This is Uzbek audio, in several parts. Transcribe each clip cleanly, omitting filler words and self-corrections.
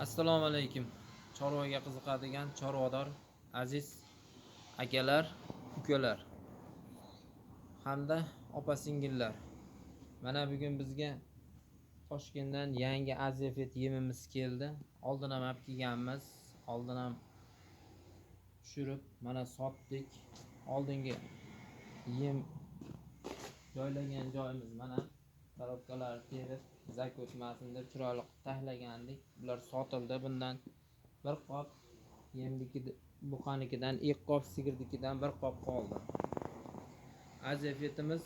Assalomu alaykum. Chorvaga qiziqadigan chorvador aziz akalar, ukalar hamda opa-singillar. Mana bugun bizga Toshkentdan yangi azefet yemimiz keldi. Oldin ham olib kelganmiz. Oldin ham tushirib mana sotdik. Oldingi yem joylagan joyimiz mana korobkalar terib zak o'tmasin deb chiroyli taxlagandik. Bular sotildi. Bundan bir qop yemniki buqanikidan, ilk qop sigirnikidan bir qop qoldi. Azefetimiz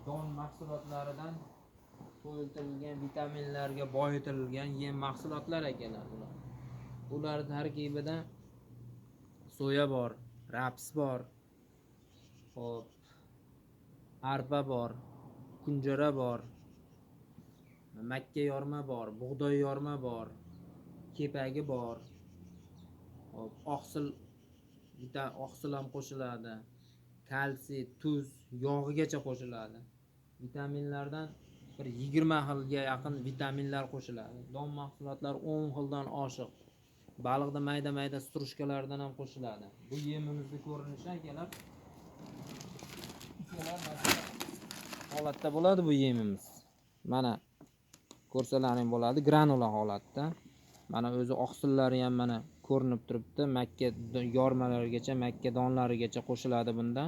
don mahsulotlaridan to'yiltirilgan vitaminlarga boyitilgan yem mahsulotlar ekanlar bular. Ular tarkibida soya bor, raps bor, hop, arpa bor, kunjara bor, makka yorma bor, bug'doy yorma bor, kepagi bor, hop, oqsil ham qo'shiladi, kalsiy, tuz, yog'igacha qo'shiladi. Vitaminlardan bir 20 xilga yaqin vitaminlar qo'shiladi. Don mahsulotlar 10 xildan oshiq. Baliqda mayda strushkalardan ham qo'shiladi. Bu yemimizni ko'rinishi akalar holatda bo'ladi bu yemimiz. Mana ko'rsalaring bo'ladi granula holatda. Mana o'zi oqsillari ham mana ko'rinib turibdi. Makka yormalarigacha, makka donlarigacha qo'shiladi bunda.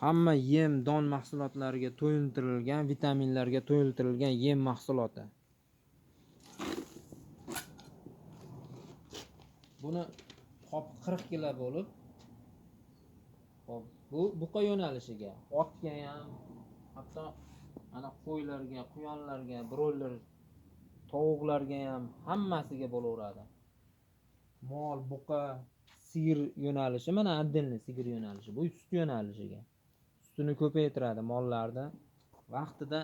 Hamma yem don mahsulotlariga to'yintirilgan, vitaminlarga to'yintirilgan yem mahsuloti. Buni qop 40 kg bo'lib, hop, bu buqa yo'nalishiga, otga ham, hatto mana qo'ylarga, quyonlarga, broiler tovuqlarga ham hammasiga bo'laveradi. Mol, buqa, sigir yo'nalishi mana отдельный sigir yo'nalishi. Bu sut yo'nalishiga. Sutini ko'paytiradi mollarda. Vaqtida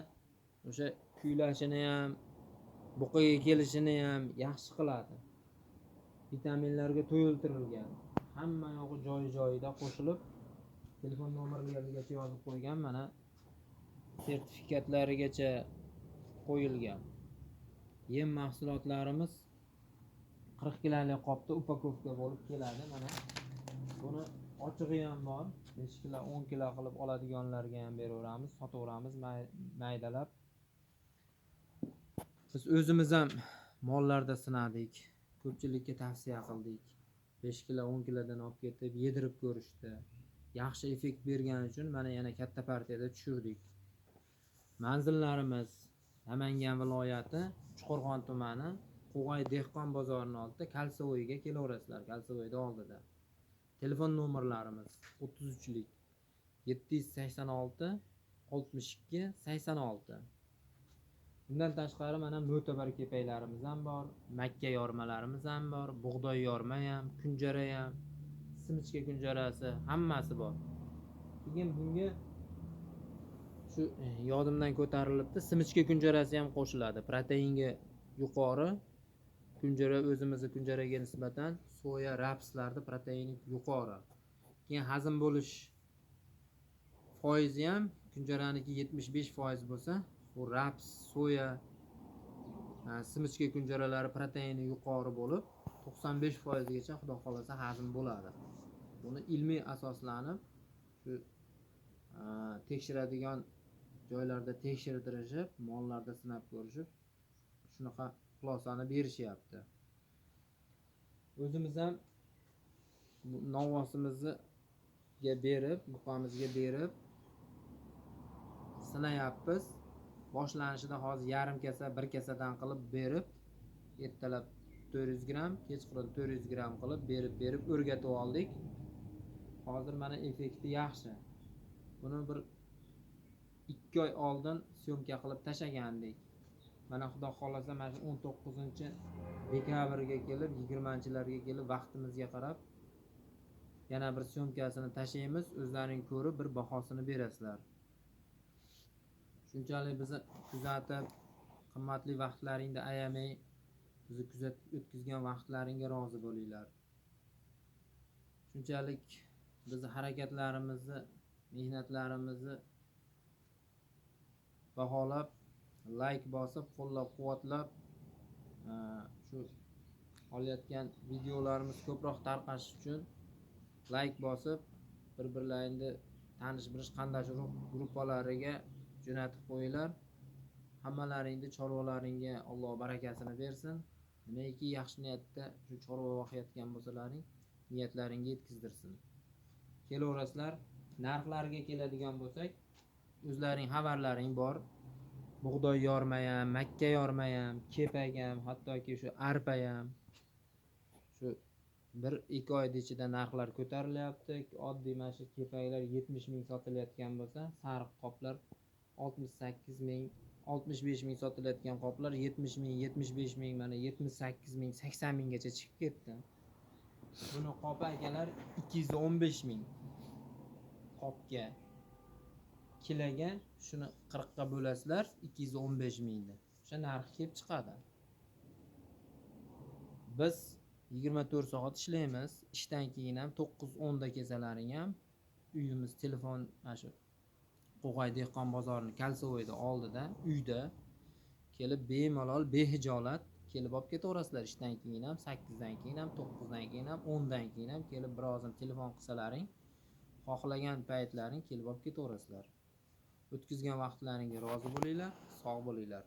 o'sha kuylashini ham, buqaga kelishini ham yaxshi qiladi. Vitaminlarga to'yiltirilgan. Hamma yog'i joyi-joyida qo'shilib, telefon nomerlarigacha yozib qo'ygan, mana sertifikatlarigacha qo'yilgan. Yem mahsulotlarimiz 40 kg qopda upakovka bo'lib keladi. Mana buni ochig'i ham bor. 5 kg, 10 kg qilib oladiganlarga ham beraveramiz, sotaveramiz maydalab. Biz o'zimiz ham mollarda sinadik. Ko'pchilikka tavsiya qildik. 5 kg, 10 kg dan olib ketib yedirib ko'rishdi. Yaxshi effekt bergani uchun mana yana katta partiyada tushirdik. Manzillarimiz Namangan viloyati, Chuqurg'on tumani, Qo'g'ay dehqon bozorining oldida Kalsovoyga kelaverasizlar, Kalsovoyda oldida. Telefon nomerlarimiz 33lik 786 62 86. Bundan tashqari mana mo'tabar kepaklarimiz ham bor, makka yormalarimiz ham bor, bug'doy yorma ham, kunjara ham, simichka kunjarasi, hammasi bor. Keyin bunga shu yodimdan ko'tarilibdi, simichka kunjarasi ham qo'shiladi. Proteinga yuqori. Kunjara o'zimizning kunjaraga nisbatan soya, rapslarda proteini yuqori. Keyin hazm bo'lish foizi ham kunjaraniki 75% bo'lsa, bu raps, soya, simichka kunjaralari proteini yuqori bo'lib, 95% gacha xudo xolasa hazm bo'ladi. Buni ilmiy asoslanib, shu tekshiradigan joylarda tekshirtirishib, mollarda sinab ko'rishib, shunaqa xulosani berishyapti. O'zimiz ham novvosimizga berib, buqamizga berib sinayapmiz. Boshlanishida hozir yarim kasa, bir kasadan qilib berib, ertalab 400 gram, kechqurun 400 gram qilib berib o'rgatib oldik. Hozir mana effekti yaxshi. Buni bir 2 oy oldin syomka qilib tashagandik. Mana xudo xolasa mana 19-dekabrga kelib, 20-larga kelib vaqtimizga qarab yana bir syomkasini tashaymiz. O'zlaring ko'rib bir bahosini berasizlar. Shunchalik bizni kuzatib, qimmatli vaqtlaringni ayamay bizni kuzatib o'tkazgan vaqtlaringga rozi bo'linglar. Shunchalik bizni harakatlarimizni, mehnatlarimizni baholab like bosib qo'llab-quvvatlab shu olayotgan videolarimiz ko'proq tarqashi uchun like bosib bir-birlaringni tanish bilish qandash gruppalariga jo'natib qo'yinglar. Hammalaringni chorvalaringga Alloh barakasini bersin. Nimaiki yaxshi niyatda shu chorva boqayotgan bo'lsalaring, niyatlaringga yetkazdirsin. Kelaverasizlar, narxlarga keladigan bo'lsak, o'zlaring xabarlaring bor. Bug'doy yorma ham, makka yorma ham, kepak ham, hattoki shu arpa ham shu 1-2 oy ichida narxlar ko'tarilyapti. Oddiy mana shu kepaklar 70 ming sotilayotgan bo'lsa, sariq qoplar 68 ming, 65 ming sotilayotgan qoplar 70 ming, 75 ming, mana 78 ming, 80 minggacha chiqib ketdi. Buni qopi akalar 215 ming qopga. Kiloga shuni 40 ga bo'lasizlar, 215 mingni. O'sha narx kelib chiqadi. Biz 24 soat ishlaymiz. Ishdan keyin ham 9-10 da kelsalaring ham uyimiz telefon shu Qo'g'ay dehqon bozorining Kalsovoyda oldida uyda kelib bemalol behijolat kelib olib ketaverasizlar. Ishdan keyin ham 8 dan keyin ham 9 dan keyin ham 10 dan keyin ham kelib birozim telefon qilsalaring, xohlagan paytlaring kelib olib ketaverasizlar. O'tkazgan vaqtlaringga rozi bo'linglar, sog' bo'linglar.